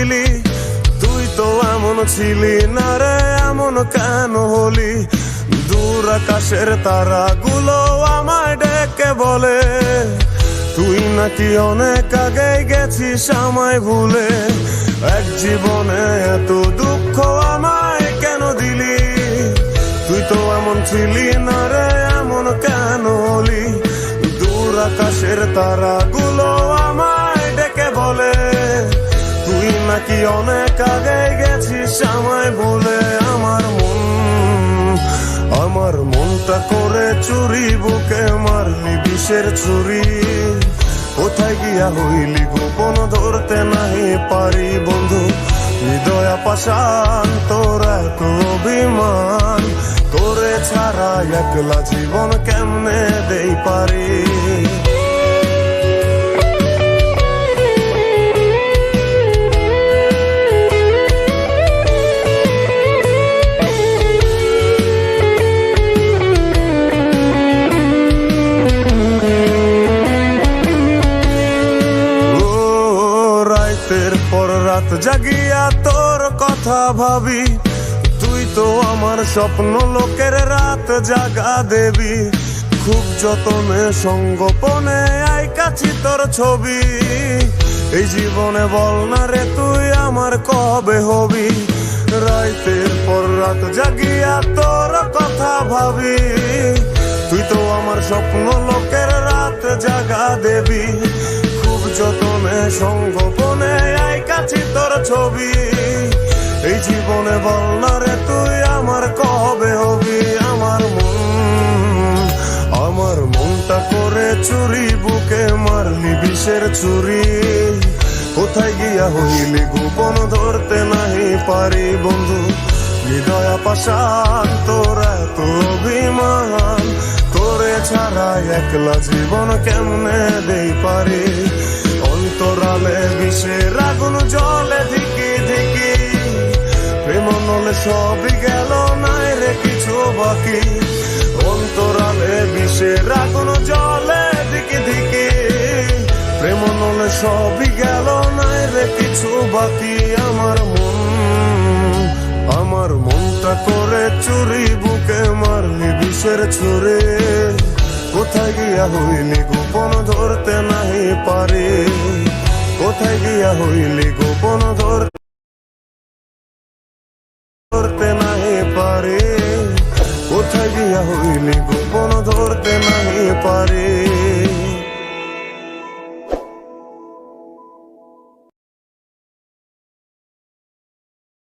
দিলি, তুই তো এমন ছিলি না রে, এমন কেন হলি? দূর আকাশের তারাগুলো আমায় ডেকে বলে, তুই নাকি অনেক আগে গেছিস আমায় ভুলে। এক জীবনে এত দুঃখ আমায় কেন দিলি? তুই তো এমন ছিলি না রে, এমন কেন হলি? দূর আকাশের তারাগুলো আমায় ডেকে বলে, তুই নাকি অনেক আগে গেছিস আমায় ভুলে। আমার মনটা করে চুরি, বুকে মারলি বিষের ছুরি। কোথায় গিয়া হইলি গোপন ধরতে নাহি পারি বন্ধু। হৃদয় পাষাণ তোর এত অভিমান, তোরে ছাড়া একলা জীবন কেমনে দেই পারি? রাতের পর রাত জাগিয়া তোর কথা ভাবি, তুই তো আমার স্বপ্ন লোকের রাত জাগা দেবী। খুব যতনে সঙ্গোপনে আইকাছি তোর ছবি, এই জীবনে বল না রে তুই আমার কবে হবি? রাতের পর রাত জাগিয়া তোর কথা ভাবি, তুই তো আমার স্বপ্ন লোকের রাত জাগা দেবী। খুব যতনে সঙ্গোপনে আইকাছি তোর ছবি, এই জীবনে বল না রে তুই আমার কবে হবি? আমার মনটা করে চুরি, বুকে মারলি বিষের ছুরি। কোথায় গিয়া হইলি গোপন ধরতে নাহি পারি বন্ধু। হৃদয় পাষাণ তোর এত অভিমান, তোরে ছাড়া একলা জীবন কেমনে দেই পারি? অন্তরালে বিষের আগুন জলে ধিকি ধিকি, প্রেম নলে সবই গেল নাই রে কিছু বাকি। অন্তরালে বিষের আগুন জলে ধিকি ধিকি, প্রেম নলে সবই গেল নাই রে কিছু বাকি। আমার মনটা করে চুরি, বুকে মারলি বিষের ছুরি। কোথায় গিয়া হইলি গোপন ধরতে নাহি পারি? কোথায় গিয়া হইলি গোপন ধরতে নাহি পারি? কোথায় গিয়া হইলি গোপন ধরতে নাহি পারি?